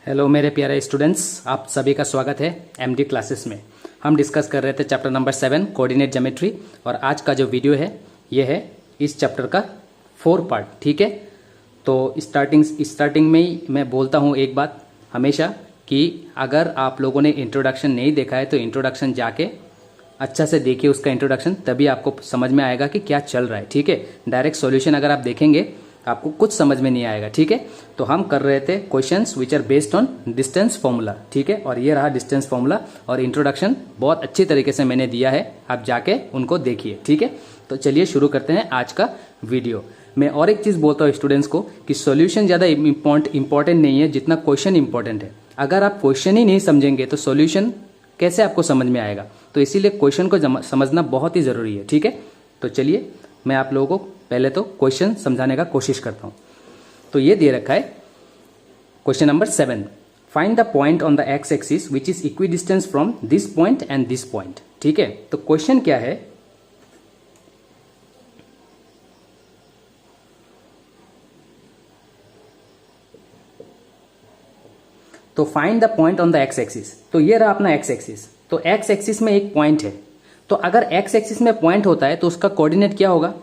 Hello मेरे प्यारे students, आप सभी का स्वागत है एमडी क्लासेस में। हम डिस्कस कर रहे थे चैप्टर नंबर 7 कोऑर्डिनेट ज्योमेट्री, और आज का जो वीडियो है ये है इस चैप्टर का 4 पार्ट। ठीक है, तो स्टार्टिंग में ही मैं बोलता हूँ एक बात हमेशा कि अगर आप लोगों ने इंट्रोडक्शन नहीं देखा है तो इंट्रोडक्शन जाके अच्छा से देखिए उसका इंट्रोडक्शन, तभी आपको समझ में आएगा कि क्या चल रहा है। ठीक है, डायरेक्ट सॉल्यूशन अगर आप देखेंगे आपको कुछ समझ में नहीं आएगा। ठीक है, तो हम कर रहे थे questions which are based on distance formula. ठीक है, और ये रहा डिस्टेंस फॉर्मूला, और इंट्रोडक्शन बहुत अच्छी तरीके से मैंने दिया है, आप जाके उनको देखिए। ठीक है, तो चलिए शुरू करते हैं आज का वीडियो। मैं और एक चीज़ बोलता हूँ स्टूडेंट्स को कि सॉल्यूशन ज़्यादा इंपॉर्टेंट नहीं है जितना क्वेश्चन इंपॉर्टेंट है। अगर आप क्वेश्चन ही नहीं समझेंगे तो सॉल्यूशन कैसे आपको समझ में आएगा, तो इसीलिए क्वेश्चन को समझना बहुत ही ज़रूरी है। ठीक है, तो चलिए मैं आप लोगों को पहले तो क्वेश्चन समझाने का कोशिश करता हूं। तो ये दे रखा है question number 7, find the point on the x axis which is equi distance from this point and this point. ठीक है, तो क्वेश्चन क्या है, तो find the point on the x axis. तो ये रहा अपना एक्स एक्सिस, तो एक्स एक्सिस में एक पॉइंट है, तो अगर एक्स एक्सिस में पॉइंट होता है तो उसका कोऑर्डिनेट क्या होगा,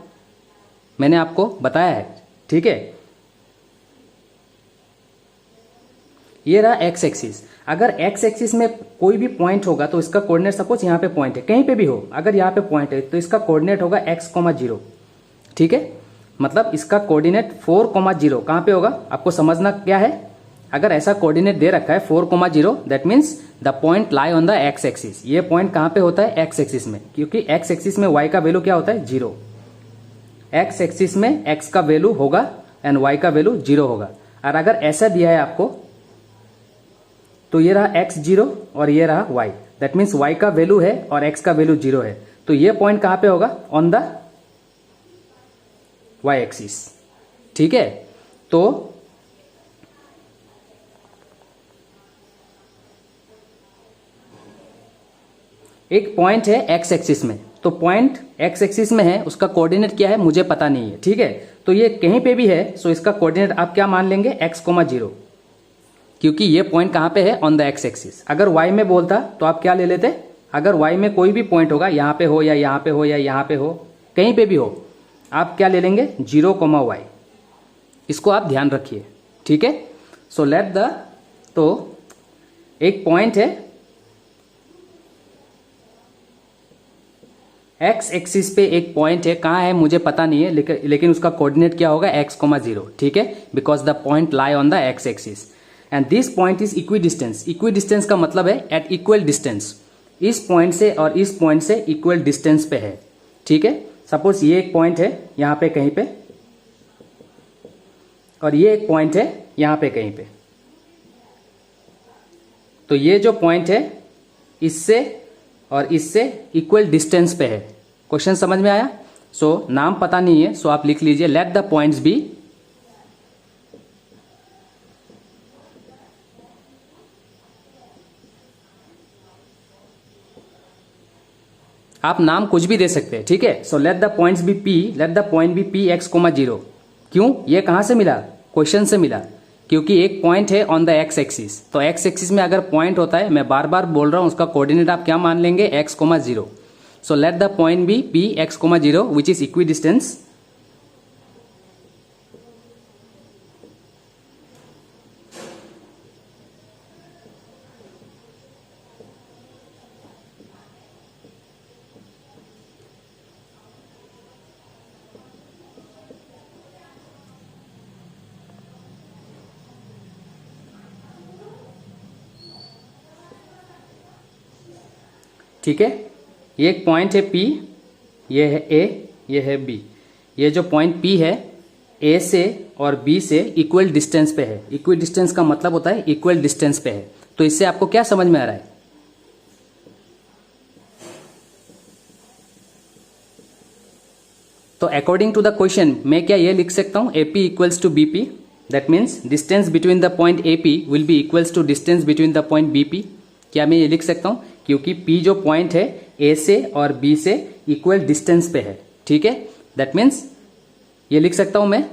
मैंने आपको बताया है। ठीक है, ये रहा एक्स एक्सिस। अगर एक्स एक्सिस में कोई भी पॉइंट होगा तो इसका कोऑर्डिनेट, सपोज यहां पे पॉइंट है, कहीं पे भी हो, अगर यहां पे पॉइंट है तो इसका कोऑर्डिनेट होगा x,0। ठीक है, मतलब इसका कोऑर्डिनेट 4,0 कहां पे होगा, आपको समझना क्या है। अगर ऐसा कोऑर्डिनेट दे रखा है 4,0, that means the point lie on the x axis. ये पॉइंट कहां पे होता है, एक्स एक्सिस में, क्योंकि एक्स एक्सिस में y का वैल्यू क्या होता है, 0। एक्स एक्सिस में x का वैल्यू होगा एंड y का वैल्यू 0 होगा। और अगर ऐसा दिया है आपको तो ये रहा x 0 और ये रहा y, दैट मीन्स y का वैल्यू है और x का वैल्यू 0 है, तो ये पॉइंट कहां पे होगा, ऑन द y एक्सिस। ठीक है, तो एक पॉइंट है x एक्सिस में, तो पॉइंट x एक्सिस में है, उसका कोऑर्डिनेट क्या है मुझे पता नहीं है। ठीक है, तो ये कहीं पे भी है, सो इसका कोऑर्डिनेट आप क्या मान लेंगे, x,0, क्योंकि ये पॉइंट कहां पे है, ऑन द x एक्सिस। अगर y में बोलता तो आप क्या ले लेते, अगर y में कोई भी पॉइंट होगा, यहां पे हो या यहां पे हो या यहां पे हो, कहीं पे भी हो, आप क्या ले लेंगे, 0,y। इसको आप ध्यान रखिए। ठीक है, सो लेट द, तो एक पॉइंट है एक्स एक्सिस पे, एक पॉइंट है, कहां है मुझे पता नहीं है, लेकिन उसका कोऑर्डिनेट क्या होगा, x,0। ठीक है, because the point lie on the x axis and this point is equi distance. Equi distance का मतलब है एट इक्वल डिस्टेंस, इस पॉइंट से और इस पॉइंट से इक्वल डिस्टेंस पे है। ठीक है, सपोज ये एक पॉइंट है यहां पे कहीं पे, और ये एक पॉइंट है यहां पे कहीं पे, तो ये जो पॉइंट है इससे और इससे इक्वल डिस्टेंस पे है। क्वेश्चन समझ में आया। सो नाम पता नहीं है, सो आप लिख लीजिए लेट द पॉइंट्स बी आप नाम कुछ भी दे सकते हैं। ठीक है, so let the points be P, let the point be P x,0। क्यों, ये कहां से मिला, क्वेश्चन से मिला, क्योंकि एक पॉइंट है ऑन द एक्स एक्सिस, तो एक्स एक्सिस में अगर पॉइंट होता है, मैं बार बार बोल रहा हूं, उसका कोऑर्डिनेट आप क्या मान लेंगे, x,0। So let the point be P x,0 which is equidistance. ठीक है, ये एक पॉइंट है P, ये है A, ये है B। ये जो पॉइंट P है A से और B से इक्वल डिस्टेंस पे है। इक्वल डिस्टेंस का मतलब होता है इक्वल डिस्टेंस पे है। तो इससे आपको क्या समझ में आ रहा है, तो अकॉर्डिंग टू द क्वेश्चन मैं क्या ये लिख सकता हूं, AP equals to BP, that means distance between the point AP will be equals to distance between the point BP। क्या मैं ये लिख सकता हूं, क्योंकि P जो पॉइंट है A से और B से इक्वल डिस्टेंस पे है। ठीक है, दैट मीन्स ये लिख सकता हूं मैं,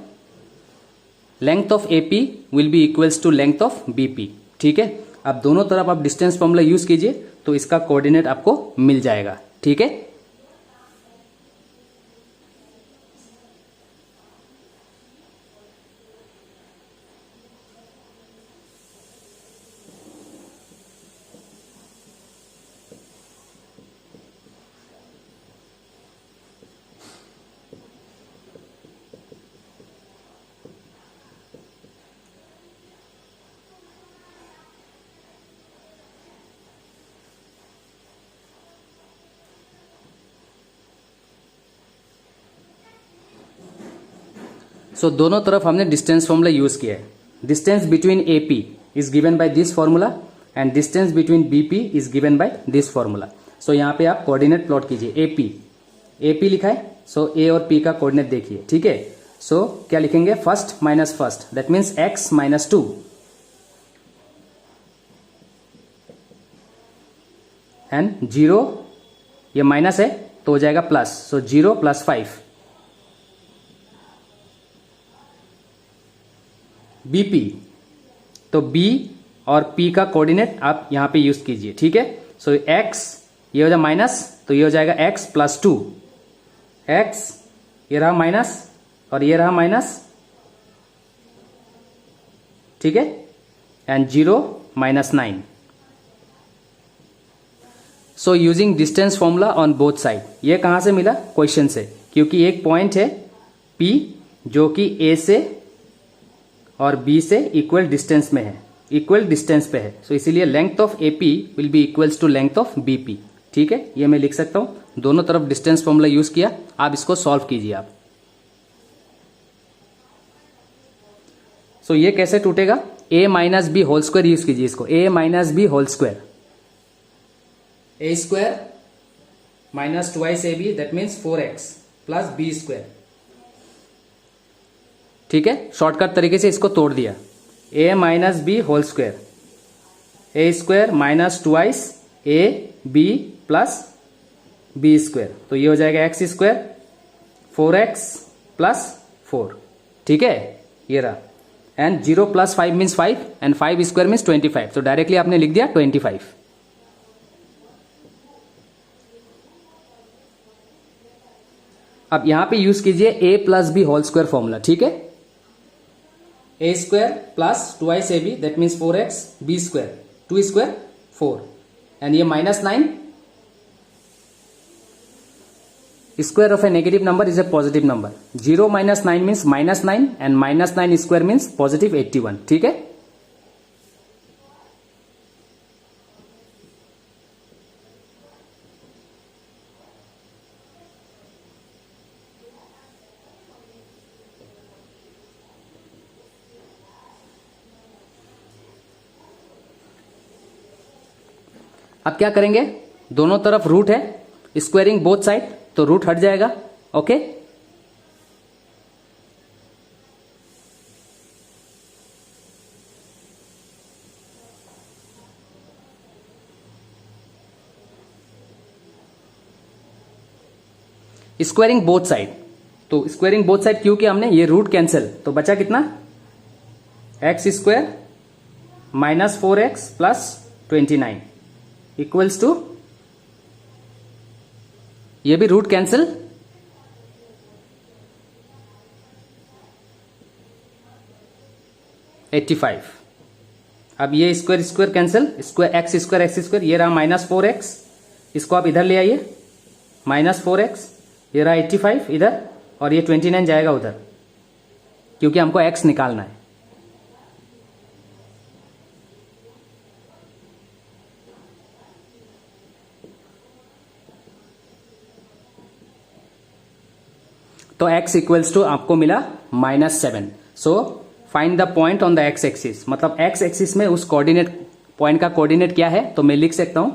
length of AP will be equals to length of BP। ठीक है। अब दोनों तरफ आप डिस्टेंस फॉर्मूला यूज कीजिए तो इसका कोऑर्डिनेट आपको मिल जाएगा, ठीक है। सो दोनों तरफ हमने डिस्टेंस फॉर्मूला यूज किया है। Distance between AP is given by this formula and distance between BP is given by this formula. So यहाँ पे आप कोऑर्डिनेट प्लॉट कीजिए। AP लिखा है, सो A और P का कोऑर्डिनेट देखिए, ठीक है। सो क्या लिखेंगे, first minus first, that means x minus 2 and 0, ये माइनस है तो हो जाएगा प्लस, सो 0 प्लस 5। BP, तो B और P का कोऑर्डिनेट आप यहां पे यूज कीजिए, ठीक है। सो x ये हो जाएगा माइनस, तो ये हो जाएगा x प्लस 2, x ये रहा माइनस और ये रहा माइनस, ठीक है, and 0 minus 9। So using distance formula on both side, ये कहां से मिला, क्वेश्चन से, क्योंकि एक पॉइंट है P जो कि A से और B से इक्वल डिस्टेंस में है, इक्वल डिस्टेंस पे है। सो इसीलिए length of AP will be equals to length of BP, ठीक है। ये मैं लिख सकता हूं, दोनों तरफ डिस्टेंस फॉर्मूला यूज किया। आप इसको सॉल्व कीजिए आप। सो ये कैसे टूटेगा, A minus B whole square use कीजिए इसको, A minus B whole square, A square minus twice AB that means 4x plus B square, ठीक है। शॉर्टकट तरीके से इसको तोड़ दिया, A minus B whole square, A square minus twice AB plus B square, तो ये हो जाएगा x स्क्वायर 4x प्लस 4, ठीक है, ये रहा। And 0 plus 5 means 5 and 5 square means 25, तो डायरेक्टली आपने लिख दिया 25। अब यहां पे यूज कीजिए A plus B whole square formula, ठीक है। A square plus twice AB that means 4x, B square 2 square 4 and ये minus 9, square of a negative number is a positive number, 0 minus 9 means minus 9 and minus 9 square means positive 81, ठीक है। अब क्या करेंगे, दोनों तरफ रूट है, squaring both side, तो रूट हट जाएगा, ओके। स्क्वायरिंग बोथ साइड, तो स्क्वायरिंग बोथ साइड क्यों किया हमने, ये रूट कैंसिल, तो बचा कितना, x square minus 4x plus 29 equals to, ये भी रूट कैंसिल, $85। अब ये square square cancel, square x square, ये रहा माइनस 4x, इसको आप इधर ले आइए, माइनस 4x, ये रहा 85 इधर, और ये 29 जाएगा उधर, क्योंकि हमको x निकालना है। तो x इक्वल्स टू आपको मिला -7। So find the point on the x axis, मतलब x एक्सिस में उस कोऑर्डिनेट पॉइंट का कोऑर्डिनेट क्या है, तो मैं लिख सकता हूं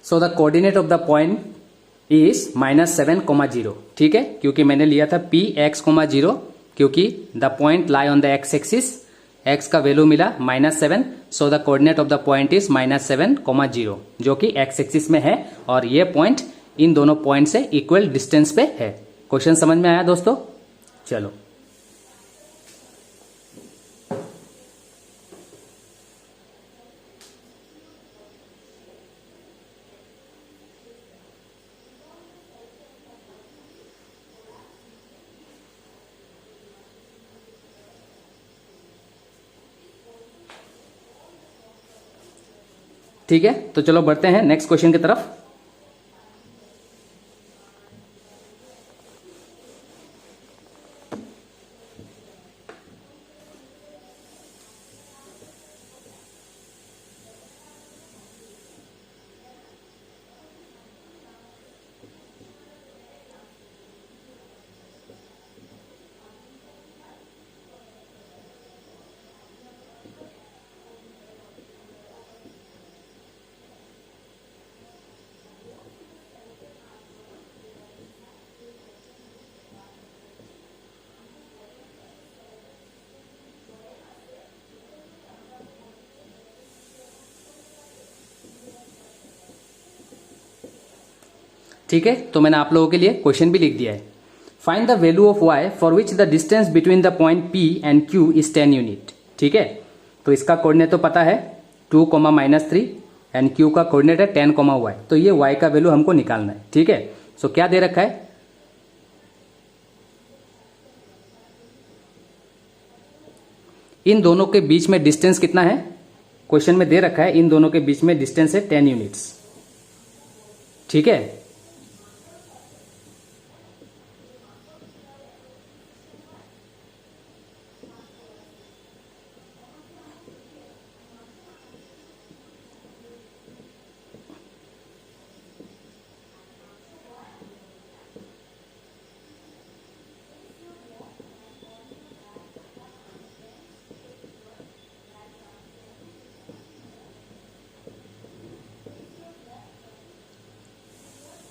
so the coordinate of the point is -7,0, ठीक है, क्योंकि मैंने लिया था P x, 0, क्योंकि the point lie on the x axis x का वैल्यू मिला -7, so the coordinate of the point is -7, 0, जो कि x एक्सिस में है और ये पॉइंट इन दोनों पॉइंट से इक्वल डिस्टेंस पे है। क्वेश्चन समझ में आया दोस्तों? चलो ठीक है, तो चलो बढ़ते हैं नेक्स्ट क्वेश्चन की तरफ। ठीक है, तो मैंने आप लोगों के लिए क्वेश्चन भी लिख दिया है। Find the value of y for which the distance between the point P and Q is 10 unit. ठीक है, तो इसका कोऑर्डिनेट तो पता है 2, -3 एंड Q का कोऑर्डिनेट है 10, y। तो ये y का वैल्यू हमको निकालना है। ठीक है, सो क्या दे रखा है, इन दोनों के बीच में डिस्टेंस कितना है, क्वेश्चन में दे रखा है इन दोनों के बीच में डिस्टेंस है 10 यूनिट्स। ठीक है,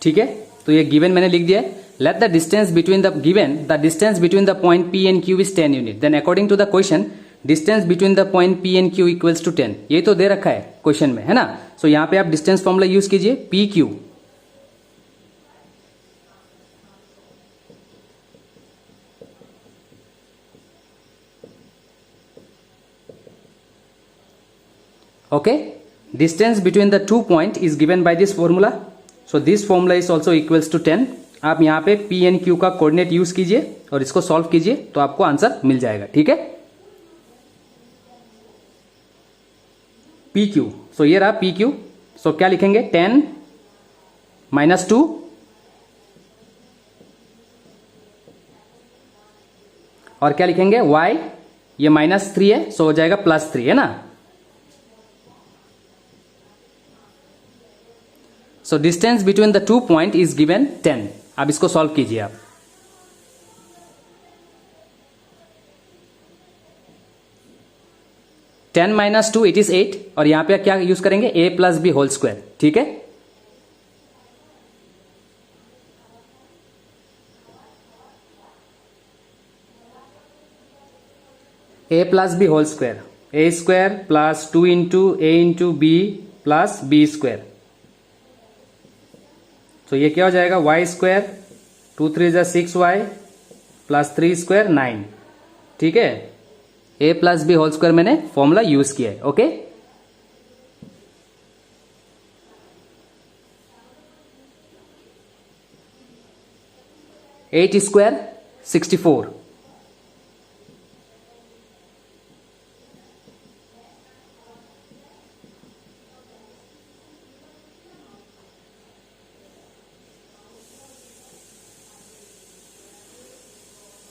ठीक है, तो ये गिवन मैंने लिख दिया है। Let the distance between the given the distance between the point P and Q is 10 unit, then according to the question distance between the point P and Q equals to 10। ये तो दे रखा है question में, है ना। सो यहां पे आप डिस्टेंस फॉर्मूला यूज कीजिए, PQ okay, distance between the two point is given by this formula, so this formula is also equals to 10। आप यहाँ पे P एंड Q का कोऑर्डिनेट यूज कीजिए और इसको सॉल्व कीजिए तो आपको आंसर मिल जाएगा। ठीक है, PQ, सो ये रहा PQ। सो क्या लिखेंगे, 10 -2 और क्या लिखेंगे y, ये -3 है, सो हो जाएगा +3, है ना। So distance between the two point is given 10। अब इसको सॉल्व कीजिए आप। टेन -2 इट इज 8 और यहां पे क्या यूज करेंगे, a + b होल स्क्वायर। ठीक है, a + b whole square, a square plus 2 into a into b plus b square. तो ये क्या हो जाएगा, y square 2 3 6y plus 3 square 9। ठीक है, a + b होल स्क्वायर मैंने फॉर्मूला यूज किया है। ओके, एट स्क्वायर 64,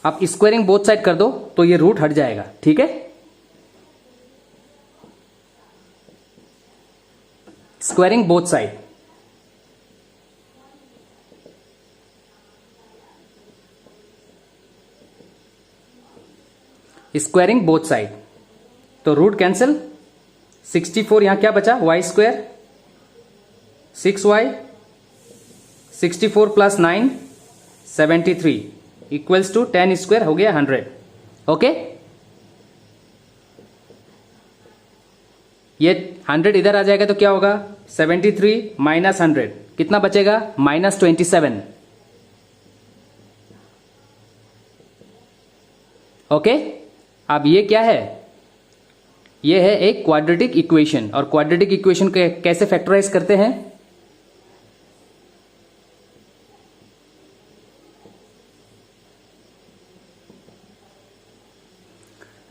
आप स्क्वायरिंग बोथ साइड कर दो तो ये रूट हट जाएगा। ठीक है, squaring both side, squaring both side, तो रूट कैंसिल, 64 यहां क्या बचा, y square 6y 64 + 9 73 equals to 10 square हो गया 100। ओके, ये 100 इधर आ जाएगा तो क्या होगा, 73 माइनस 100 कितना बचेगा, -27। ओके, अब ये क्या है, ये है एक क्वाड्रेटिक इक्वेशन। और क्वाड्रेटिक इक्वेशन को कैसे फैक्टराइज करते हैं,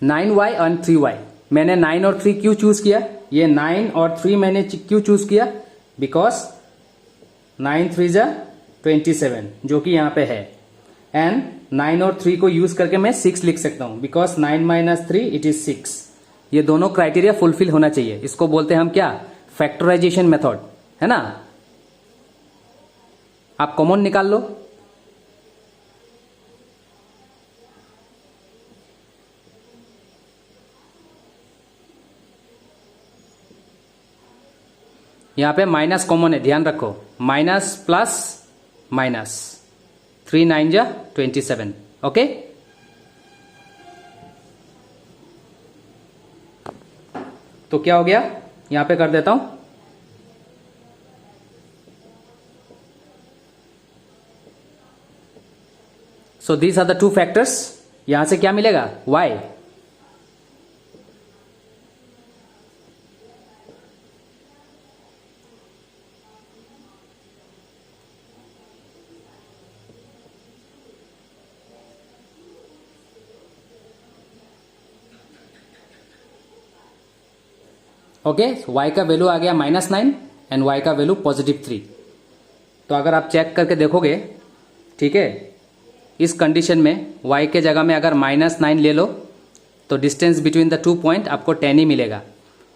नाइन वाई और 3y। मैंने 9 और 3 क्यों चूज किया, ये 9 और 3 मैंने क्यों चूज किया, बिकॉज 9 3 जा 27 जो कि यहां पे है, एंड 9 और 3 को यूज करके मैं 6 लिख सकता हूं, बिकॉज 9 माइनस 3 इट इज 6। ये दोनों क्राइटेरिया फुलफिल होना चाहिए। इसको बोलते हैं हम क्या, फैक्टराइजेशन मेथड, है ना। आप कॉमन निकाल लो, यहां पे माइनस कॉमन है, ध्यान रखो, माइनस प्लस माइनस, 3 9 जा 27। ओके, तो क्या हो गया, यहां पे कर देता हूं, so these are the two factors. यहां से क्या मिलेगा, y। ओके, y का वैल्यू आ गया -9 एंड y का वैल्यू +3। तो अगर आप चेक करके देखोगे, ठीक है, इस कंडीशन में y के जगह में अगर -9 ले लो तो डिस्टेंस बिटवीन द 2 पॉइंट आपको 10 ही मिलेगा,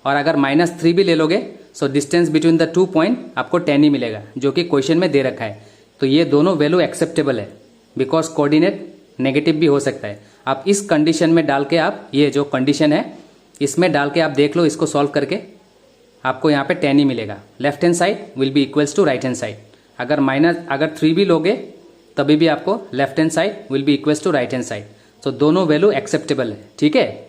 और अगर -3 भी ले लोगे so distance between the 2 point आपको 10 ही मिलेगा, जो कि क्वेश्चन में दे रखा है। तो ये दोनों वैल्यू एक्सेप्टेबल है, बिकॉज कोऑर्डिनेट नेगेटिव भी हो सकता है। आप इस कंडीशन में डाल के, आप ये जो कंडीशन है इसमें डाल के आप देख लो, इसको सॉल्व करके आपको यहाँ पे 10 ही मिलेगा। Left hand side will be equals to right hand side. अगर 3 भी लोगे तभी भी आपको left hand side will be equals to right hand side. तो दोनों वैल्यू एक्सेप्टेबल है, ठीक है।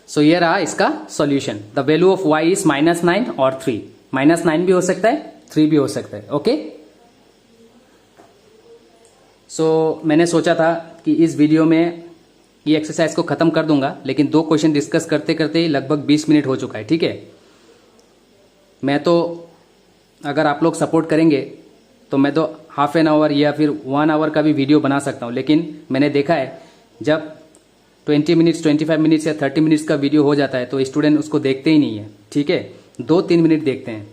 सो ये रहा इसका solution. The value of y is -9 और 3। -9 भी हो सकता है, 3 भी हो सकता है। ओके, सो मैंने सोचा था कि इस वीडियो में ये एक्सरसाइज को खत्म कर दूंगा, लेकिन 2 क्वेश्चन डिस्कस करते करते ही लगभग 20 मिनट हो चुका है, ठीक है। मैं तो, अगर आप लोग सपोर्ट करेंगे तो मैं तो हाफ एन आवर या फिर 1 आवर का भी वीडियो बना सकता हूँ, लेकिन मैंने देखा है जब 20 मिनट्स 25 मिनट्स या 30 मिनट्स का वीडियो हो जाता है तो स्टूडेंट उसको देखते ही नहीं है, ठीक है। 2-3 मिनट देखते हैं,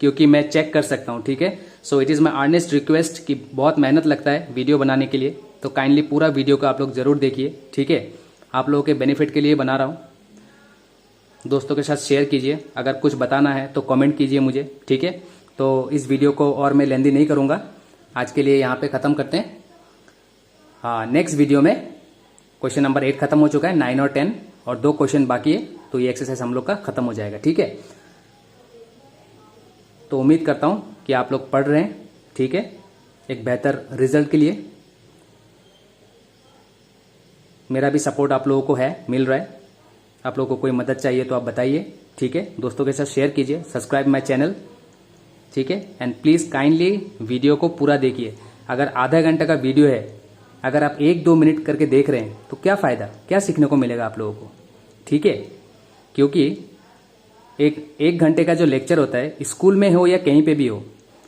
क्योंकि मैं चेक कर सकता हूँ, ठीक है। So it is my earnest request कि बहुत मेहनत लगता है वीडियो बनाने के लिए, तो काइंडली पूरा वीडियो को आप लोग ज़रूर देखिए, ठीक है। आप लोगों के बेनिफिट के लिए बना रहा हूँ। दोस्तों के साथ शेयर कीजिए, अगर कुछ बताना है तो कमेंट कीजिए मुझे, ठीक है। तो इस वीडियो को और मैं लेंदी नहीं करूँगा, आज के लिए यहाँ पे ख़त्म करते हैं। हाँ, नेक्स्ट वीडियो में क्वेश्चन नंबर 8 खत्म हो चुका है, 9 और 10 और 2 क्वेश्चन बाकी है, तो ये एक्सरसाइज हम लोग का खत्म हो जाएगा, ठीक है। तो उम्मीद करता हूँ कि आप लोग पढ़ रहे हैं, ठीक है, एक बेहतर रिजल्ट के लिए। मेरा भी सपोर्ट आप लोगों को है, मिल रहा है। आप लोगों को कोई मदद चाहिए तो आप बताइए, ठीक है। दोस्तों के साथ शेयर कीजिए, सब्सक्राइब माई चैनल, ठीक है। एंड प्लीज़ काइंडली वीडियो को पूरा देखिए। अगर आधा घंटा का वीडियो है, अगर आप 1-2 मिनट करके देख रहे हैं तो क्या फ़ायदा, क्या सीखने को मिलेगा आप लोगों को, ठीक है। क्योंकि एक घंटे का जो लेक्चर होता है, स्कूल में हो या कहीं पे भी हो,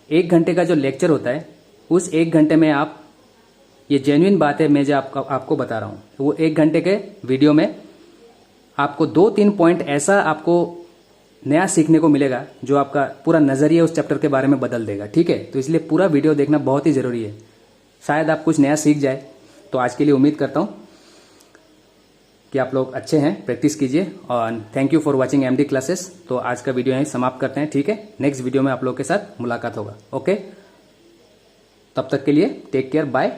1 घंटे का जो लेक्चर होता है, उस 1 घंटे में आप, ये जेन्युइन बात है, मैं जो आपको बता रहा हूँ, वो 1 घंटे के वीडियो में आपको 2-3 पॉइंट ऐसा आपको नया सीखने को मिलेगा जो आपका पूरा नज़रिया उस चैप्टर के बारे में बदल देगा, ठीक है। तो इसलिए पूरा वीडियो देखना बहुत ही ज़रूरी है, शायद आप कुछ नया सीख जाए। तो आज के लिए उम्मीद करता हूँ कि आप लोग अच्छे हैं, प्रैक्टिस कीजिए। और thank you for watching MD classes. तो आज का वीडियो यहीं समाप्त करते हैं, ठीक है। नेक्स्ट वीडियो में आप लोग के साथ मुलाकात होगा, ओके। तब तक के लिए टेक केयर, बाय।